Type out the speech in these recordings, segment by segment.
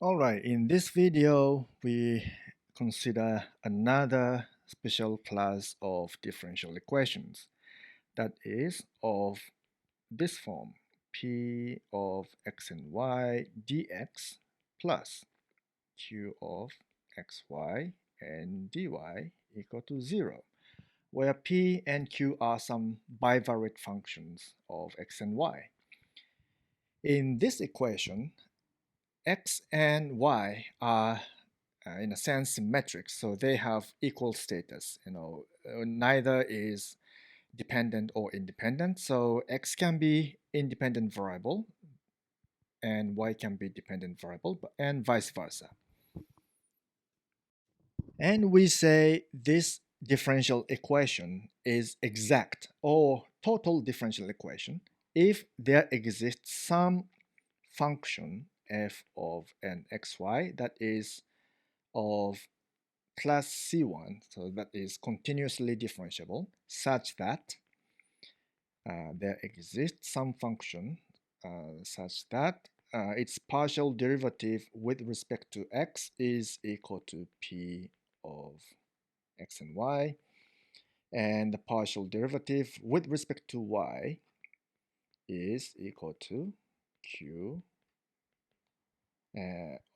Alright, in this video, we consider another special class of differential equations that is of this form p of x and y dx plus q of xy and dy equal to 0, where p and q are some bivariate functions of x and y. In this equation, x and y are in a sense symmetric, so they have equal status. Neither is dependent or independent, so x can be independent variable and y can be dependent variable, and vice versa. And we say this differential equation is exact or total differential equation if there exists some function f of n xy that is of class C1, so that is continuously differentiable, such that there exists some function such that its partial derivative with respect to x is equal to p of x and y, and the partial derivative with respect to y is equal to q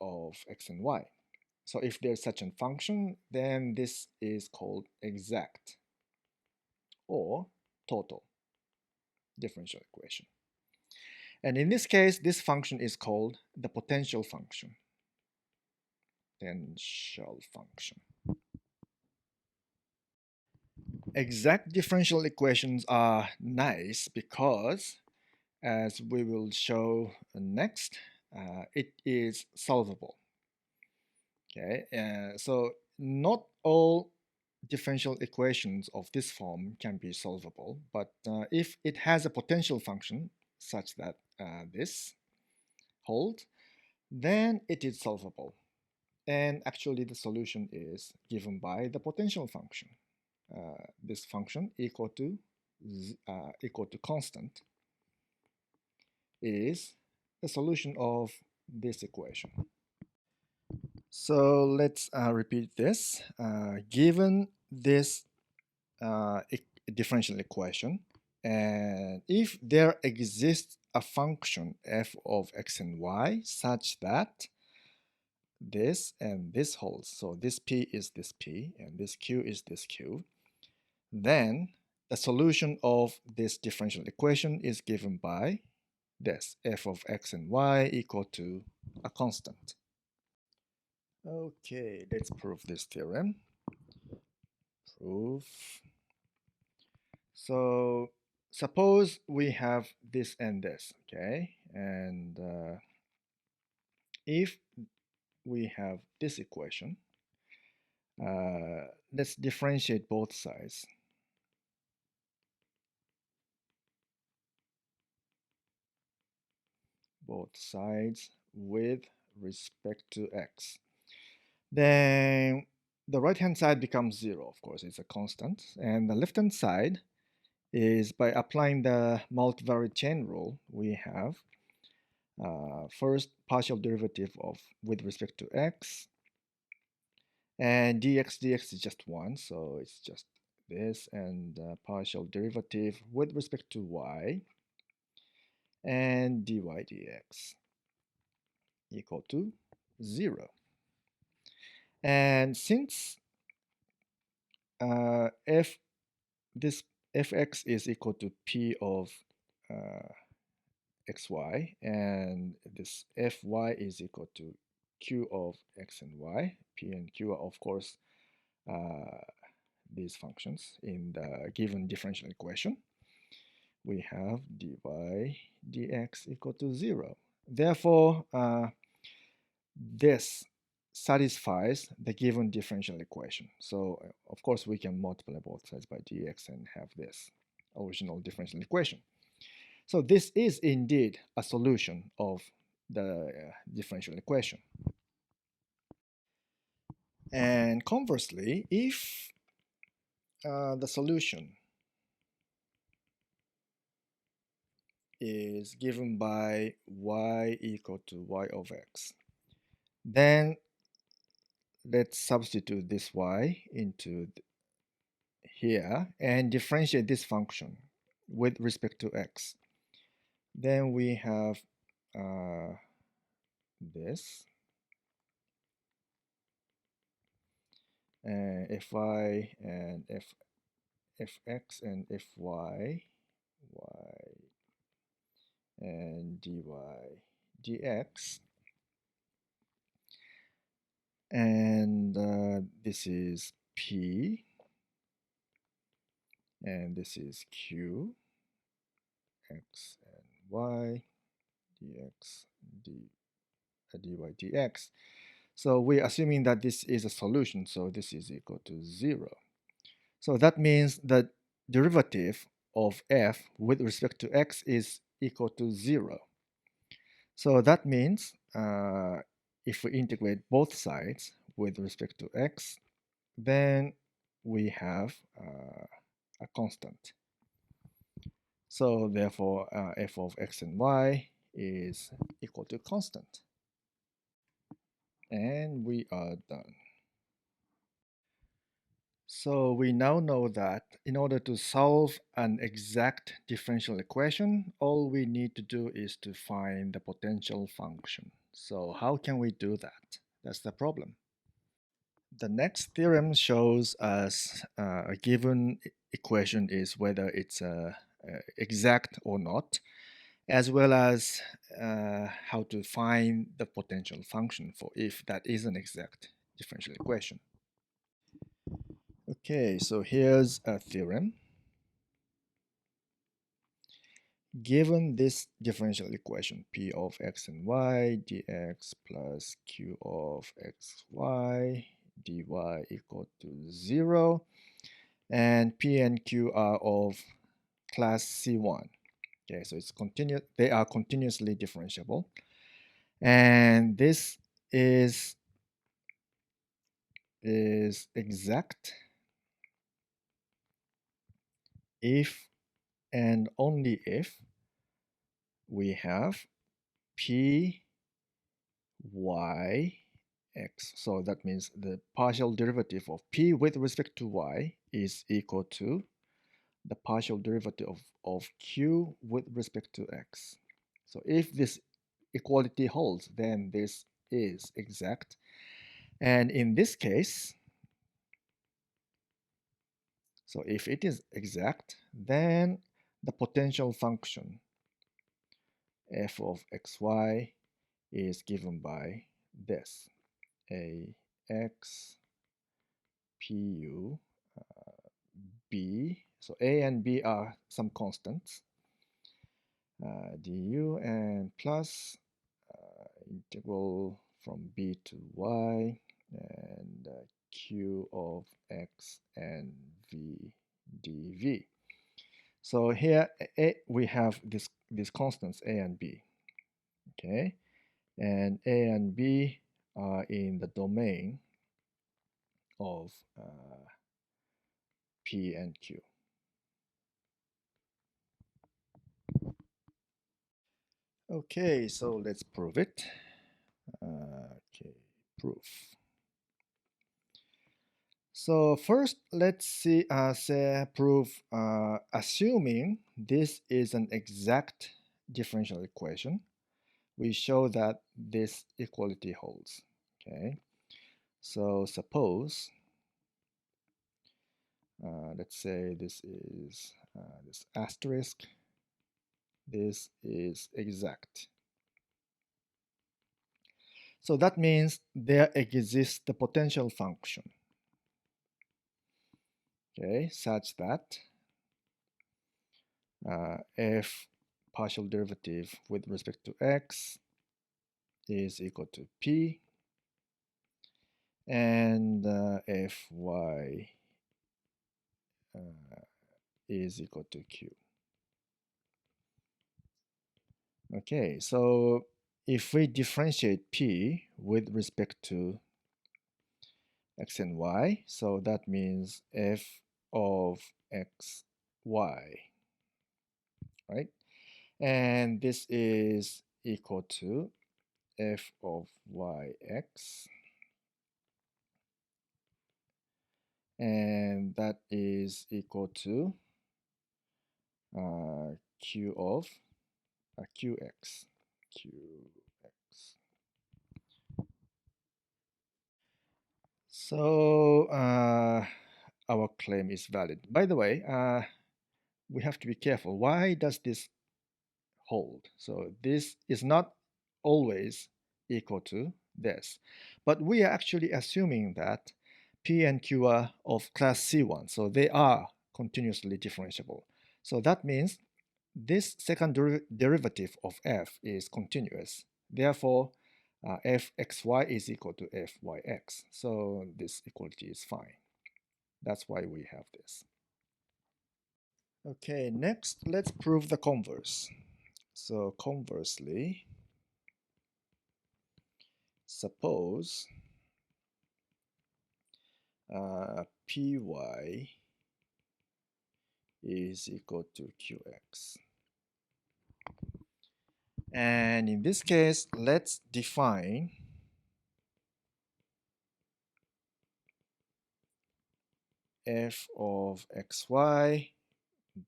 of x and y. So if there's such a function, then this is called exact or total differential equation. And in this case, this function is called the potential function. Potential function. Exact differential equations are nice because, as we will show next, it is solvable. Okay, so not all differential equations of this form can be solvable, but if it has a potential function such that this holds, then it is solvable. And actually the solution is given by the potential function. This function equal to constant is the solution of this equation. So let's repeat this. Given this differential equation, and if there exists a function f of x and y such that this and this holds, so this p is this p and this q is this q, then the solution of this differential equation is given by this f of x and y equal to a constant. Okay, let's prove this theorem. Proof. So suppose we have this and this, okay? And if we have this equation, let's differentiate both sides. Both sides with respect to x. Then the right hand side becomes 0, of course, it's a constant. And the left hand side is by applying the multivariate chain rule, we have first partial derivative of with respect to x, and dx is just 1, so it's just this, and partial derivative with respect to y, and dy dx equal to 0. And since f this fx is equal to p of xy, and this fy is equal to q of x and y, p and q are of course these functions in the given differential equation, we have dy dx equal to 0. Therefore, this satisfies the given differential equation. So of course we can multiply both sides by dx and have this original differential equation. So this is indeed a solution of the differential equation. And conversely, if the solution is given by y equal to y of x, Then let's substitute this y into here and differentiate this function with respect to x. Then we have this and fy and fx and fy and dy dx, and this is p and this is q, x and y, dx dy dx. So we're assuming that this is a solution, so this is equal to 0. So that means that derivative of f with respect to x is equal to 0. So that means if we integrate both sides with respect to x, then we have a constant. So therefore, f of x and y is equal to constant. And we are done. So we now know that in order to solve an exact differential equation, all we need to do is to find the potential function. So how can we do that? That's the problem. The next theorem shows us a given equation is whether it's exact or not, as well as how to find the potential function for if that is an exact differential equation. Okay, so here's a theorem. Given this differential equation, p of x and y dx plus q of xy dy equal to 0, and p and q are of class C1. Okay, so it's continuous. They are continuously differentiable, and this is exact if and only if we have p y x. So that means the partial derivative of p with respect to y is equal to the partial derivative of q with respect to x. So if this equality holds, then this is exact. And in this case, so if it is exact, then the potential function f of xy is given by this a x pu b. So a and b are some constants, du, and plus integral from b to y, and q of x and v dv. So here we have these constants a and b, okay, and a and b are in the domain of p and q. Okay, so let's prove it. Okay, proof. So first, let's see say proof assuming this is an exact differential equation. We show that this equality holds. Okay, so suppose let's say this is this asterisk. This is exact. So that means there exists the potential function, okay, such that f partial derivative with respect to x is equal to p, and fy is equal to q. Okay, so if we differentiate p with respect to x and y, so that means f of x y, right? And this is equal to f of yx, and that is equal to q of qx. qx. So our claim is valid. By the way, we have to be careful. Why does this hold? So this is not always equal to this, but we are actually assuming that P and Q are of class C1, so they are continuously differentiable. So that means this second derivative of f is continuous. Therefore, fxy is equal to fyx. So this equality is fine. That's why we have this. Okay, next let's prove the converse. So conversely, suppose py is equal to qx. And in this case, let's define f of xy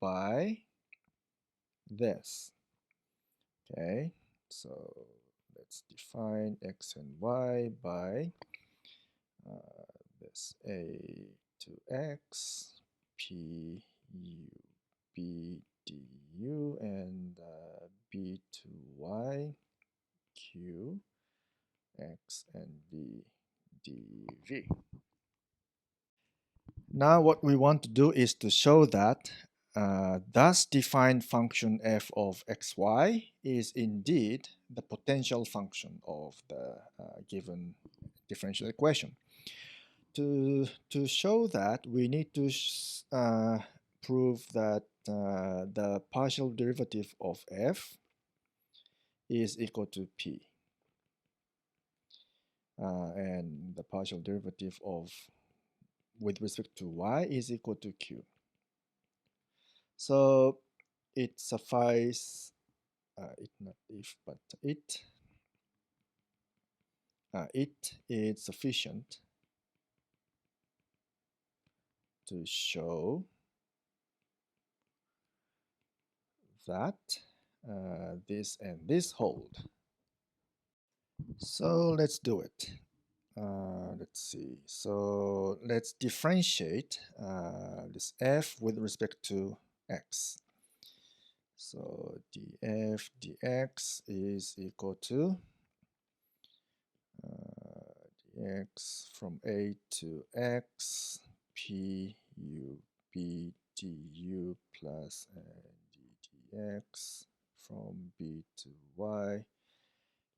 by this. Okay, so let's define x and y by this a to x, p u b du, and b to y, q x and v dv. Now what we want to do is to show that thus defined function f of xy is indeed the potential function of the given differential equation. To show that, we need to prove that the partial derivative of f is equal to p. And the partial derivative of with respect to y is equal to q. So it suffice, it not if, but it is sufficient to show that this and this hold. So let's do it. Let's see. So let's differentiate this f with respect to x. So df dx is equal to dx from a to x p u b du plus dx from b to y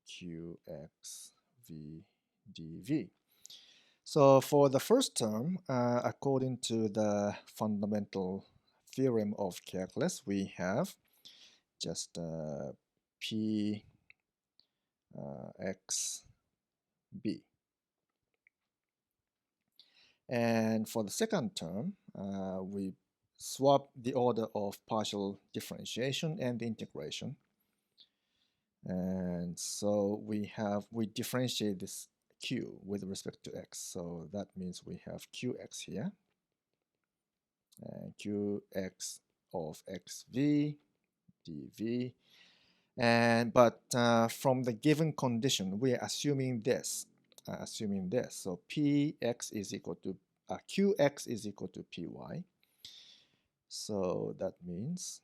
qx v dv. So for the first term, according to the fundamental theorem of calculus, we have just p x b. And for the second term, we swap the order of partial differentiation and the integration. And so we differentiate this q with respect to x. So that means we have qx here, and qx of xv dv. But from the given condition, we are assuming this. So px is equal to qx is equal to py. So that means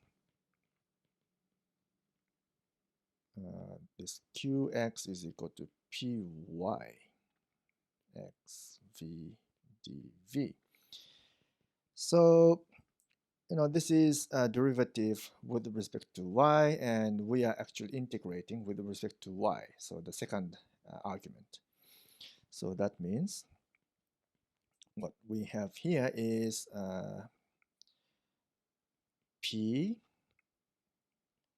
this qx is equal to py x v dv. So this is a derivative with respect to y, and we are actually integrating with respect to y. So the second argument. So that means what we have here is p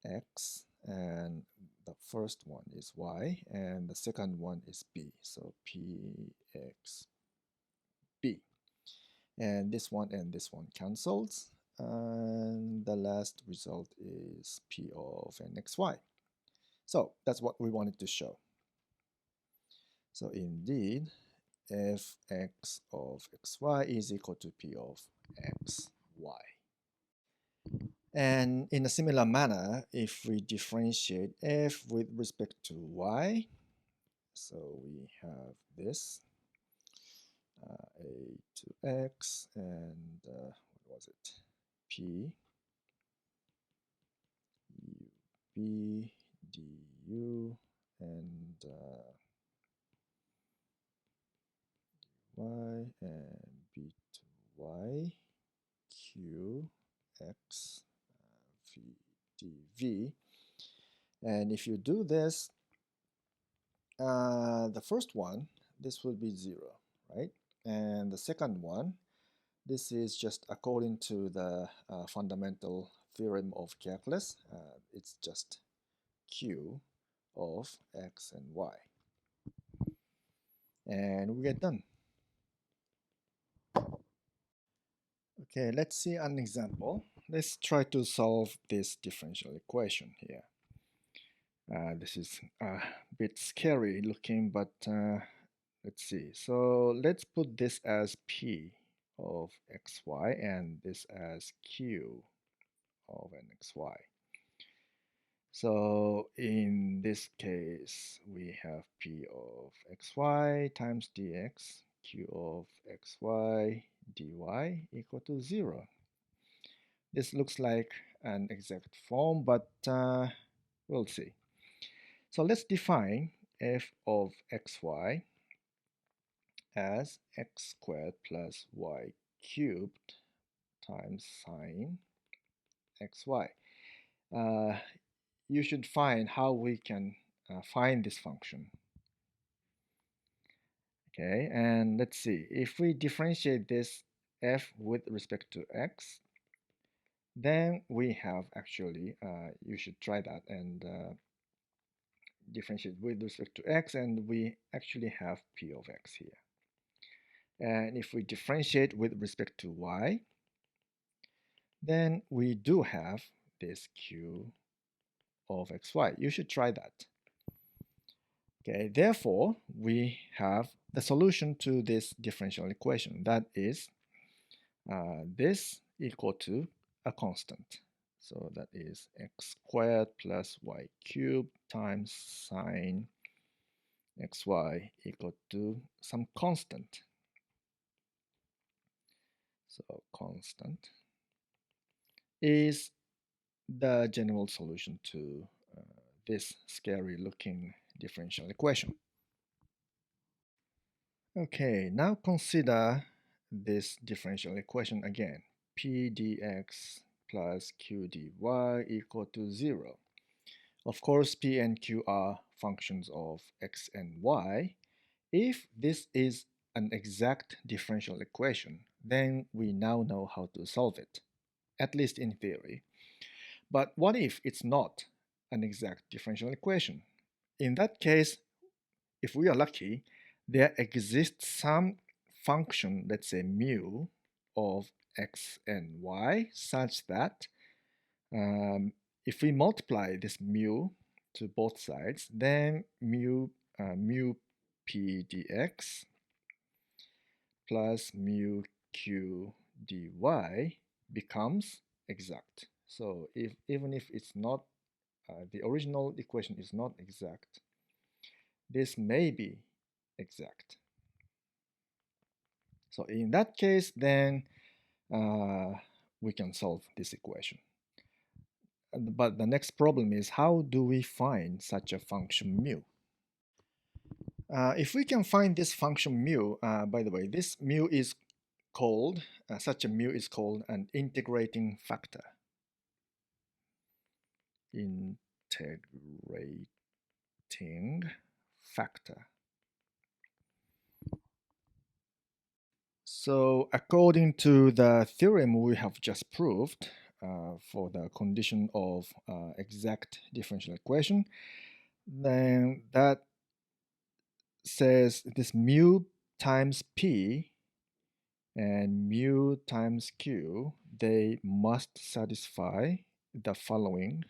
x, and the first one is y, and the second one is b. So p x b, and this one cancels, and the last result is p of n x y. So that's what we wanted to show. So indeed, fx of xy is equal to p of xy. And in a similar manner, if we differentiate f with respect to y, so we have this a to x and what was it? P u b du and y and b to y q x v dv. And if you do this, the first one, this will be 0, right? And the second one, this is just according to the fundamental theorem of calculus. It's just q of x and y. And we get done. Okay, let's see an example. Let's try to solve this differential equation here. This is a bit scary looking, but let's see. So let's put this as p of xy and this as q of an xy. So in this case, we have p of xy times dx, q of xy dy equal to 0. This looks like an exact form, but we'll see. So let's define f of xy as x squared plus y cubed times sine xy. Uh, you should find how we can find this function. Okay, and let's see. If we differentiate this f with respect to x, then we have actually, you should try that and differentiate with respect to x, and we actually have p of x here. And if we differentiate with respect to y, then we do have this q of xy. You should try that. Okay, therefore, we have the solution to this differential equation. That is this equal to a constant. So that is x squared plus y cubed times sine xy equal to some constant. So constant is the general solution to this scary looking differential equation. Okay, now consider this differential equation again. P dx plus q dy equal to 0. Of course, p and q are functions of x and y. If this is an exact differential equation, then we now know how to solve it, at least in theory. But what if it's not an exact differential equation? In that case, if we are lucky, there exists some function, let's say mu, of x and y, such that if we multiply this mu to both sides, then mu p dx plus mu q dy becomes exact. So even if it's not the original equation is not exact, this may be exact. So in that case, then we can solve this equation. But the next problem is, how do we find such a function mu? If we can find this function mu, by the way, this mu is called, such a mu is called an integrating factor. Integrating factor. So according to the theorem we have just proved for the condition of exact differential equation, then that says this mu times p and mu times q, they must satisfy the following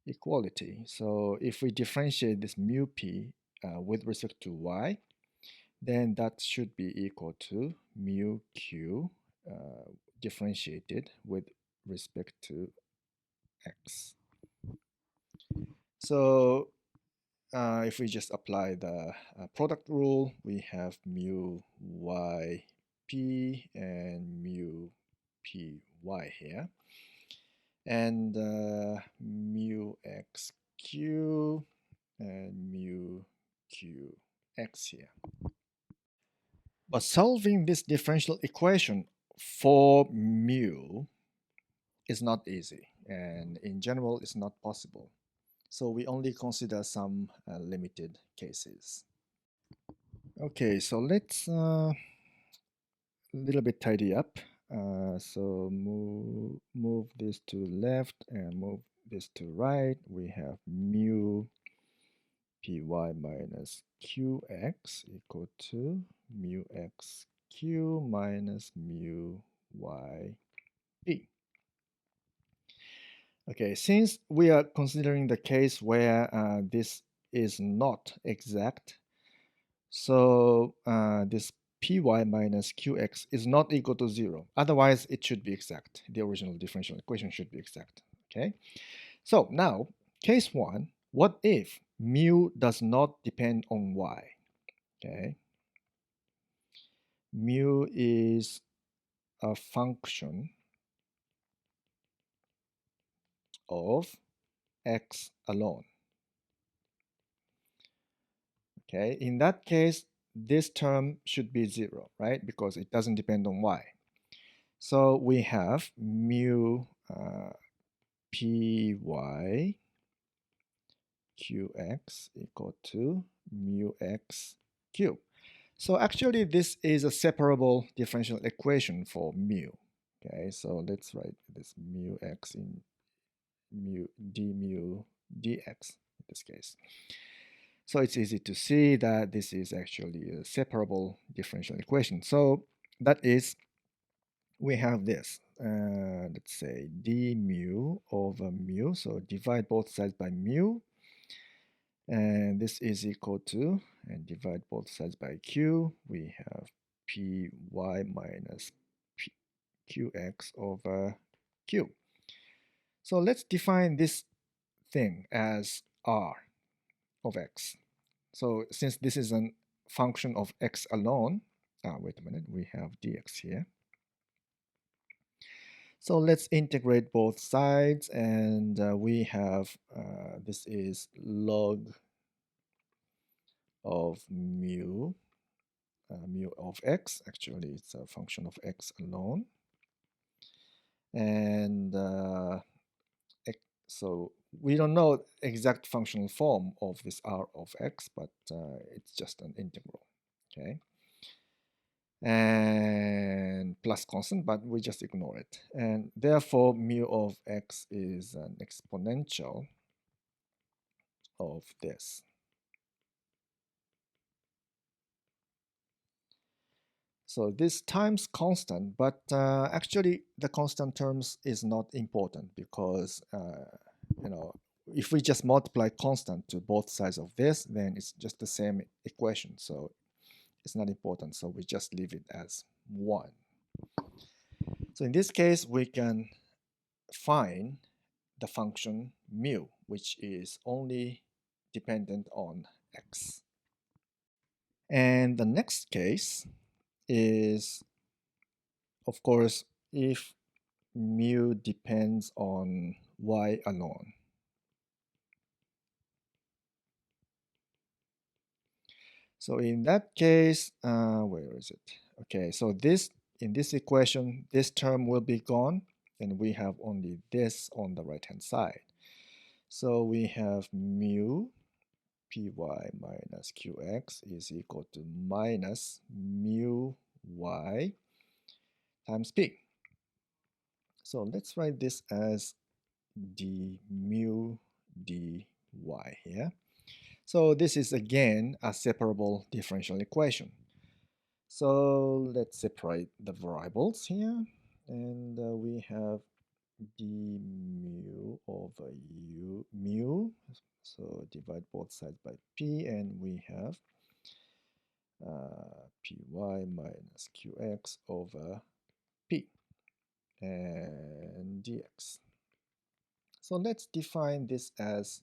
equality. So if we differentiate this mu p with respect to y, then that should be equal to mu q differentiated with respect to x. So if we just apply the product rule, we have mu y p and mu p y here, and mu x q and mu q x here. But solving this differential equation for mu is not easy, and in general, it's not possible. So we only consider some limited cases. Okay, so let's a little bit tidy up. So move this to left and move this to right. We have mu py minus qx equal to mu x q minus mu y p. Okay, since we are considering the case where this is not exact, so this py minus qx is not equal to 0. Otherwise, it should be exact. The original differential equation should be exact. Okay. So now, case 1, what if mu does not depend on y? Okay. Mu is a function of x alone. Okay. In that case, this term should be 0, right? Because it doesn't depend on y. So we have mu py qx equal to mu x cube. So actually this is a separable differential equation for mu. Okay, so let's write this mu x in mu dx in this case. So it's easy to see that this is actually a separable differential equation. So that is, we have this, let's say d mu over mu, so divide both sides by mu, and this is equal to, and divide both sides by q, we have py minus qx over q. So let's define this thing as r of x. So since this is a function of x alone, wait a minute, we have dx here. So let's integrate both sides, and we have, this is log of mu, mu of x. Actually, it's a function of x alone. And so we don't know exact functional form of this r of x, but it's just an integral, okay? And plus constant, but we just ignore it. And therefore, mu of x is an exponential of this. So this times constant, but actually the constant terms is not important because, you know, if we just multiply constant to both sides of this, then it's just the same equation. So it's not important. So we just leave it as 1. So in this case, we can find the function mu, which is only dependent on x. And the next case is, of course, if mu depends on y alone. So in that case, where is it? Okay, so this, in this equation, this term will be gone, and we have only this on the right-hand side. So we have mu py minus qx is equal to minus mu y times p. So let's write this as d mu dy here. So this is again a separable differential equation. So let's separate the variables here, and we have d mu over mu, So divide both sides by p, and we have py minus qx over p and dx. So let's define this as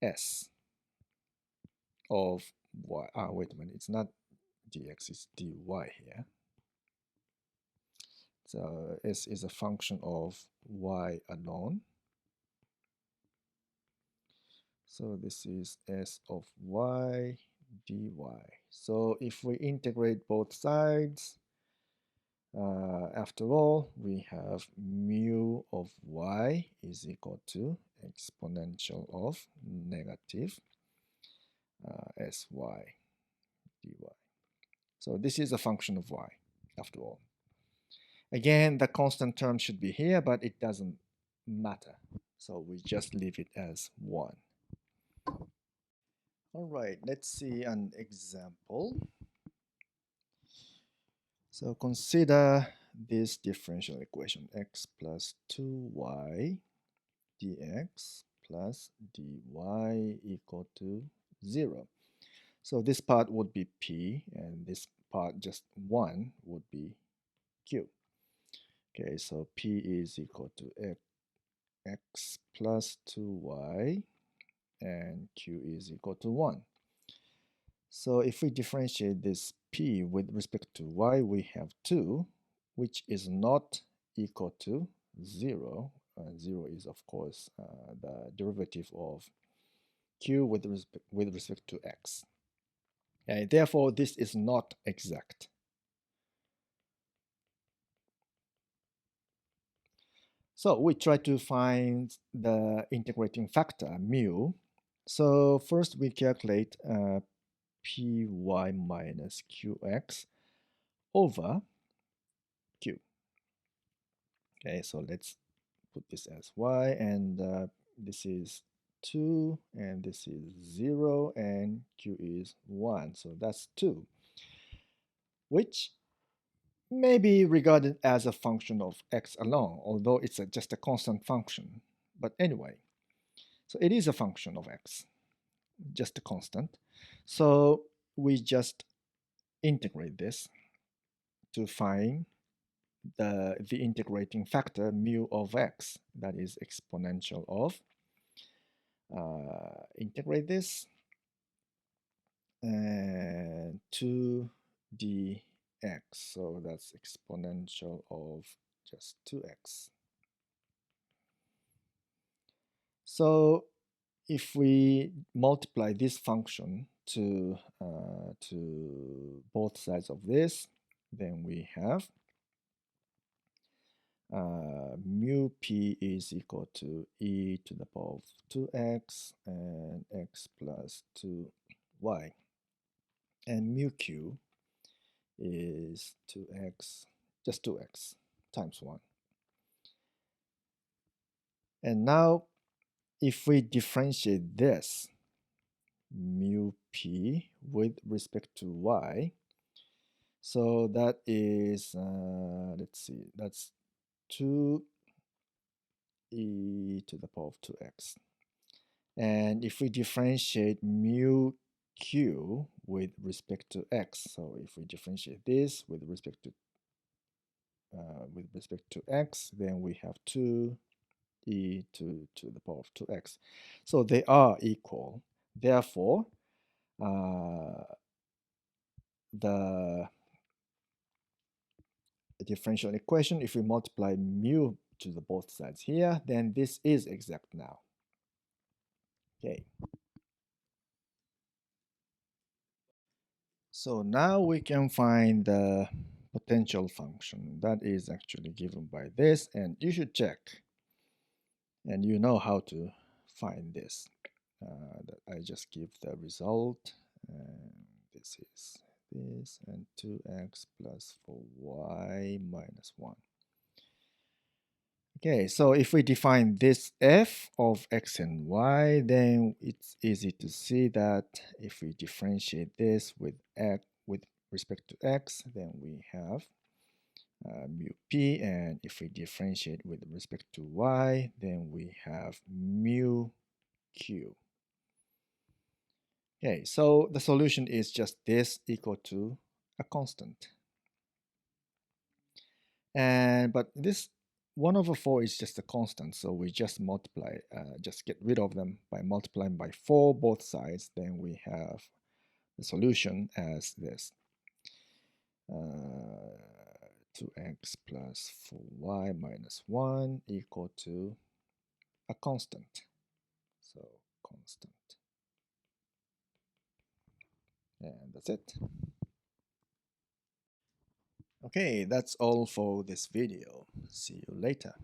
s of y. Wait a minute, it's not dx, it's dy here. So s is a function of y alone. So this is s of y dy. So if we integrate both sides, after all, we have mu of y is equal to exponential of negative sy dy. So this is a function of y, after all. Again, the constant term should be here, but it doesn't matter. So we just leave it as 1. All right, let's see an example. So consider this differential equation, x plus 2y dx plus dy equal to 0. So this part would be p, and this part, just 1, would be q. Okay, so p is equal to x plus 2y, and q is equal to 1. So if we differentiate this p with respect to y, we have 2, which is not equal to 0. 0 is, of course, the derivative of q with respect to x. Okay, therefore, this is not exact. So we try to find the integrating factor, mu. So first we calculate py minus qx over q. Okay, so let's put this as y, and this is 2, and this is 0, and q is 1. So that's 2, which may be regarded as a function of x alone, although it's just a constant function. But anyway, so it is a function of x, just a constant. So we just integrate this to find the integrating factor mu of x, that is exponential of, integrate this, and 2 dx, so that's exponential of just 2x. So if we multiply this function to both sides of this, then we have mu p is equal to e to the power of 2x and x plus 2y, and mu q is 2x, just 2x times 1. And now if we differentiate this mu p with respect to y, so that is, let's see, that's 2 e to the power of 2x. And if we differentiate mu q with respect to x, so if we differentiate this with respect to x, then we have 2 e to the power of 2x. So they are equal. Therefore, the differential equation, if we multiply mu to the both sides here, then this is exact now. Okay. So now we can find the potential function that is actually given by this, and you should check, and you know how to find this. That I just give the result, and this is this, and 2x plus 4y minus 1. Okay, so if we define this f of x and y, then it's easy to see that if we differentiate this with respect to x, then we have mu p, and if we differentiate with respect to y, then we have mu q. Okay, so the solution is just this equal to a constant. And but this 1 over 4 is just a constant, so we just multiply, just get rid of them by multiplying by 4 both sides. Then we have the solution as this. 2x plus 4y minus 1 equal to a constant. So constant. And that's it. Okay, that's all for this video. See you later.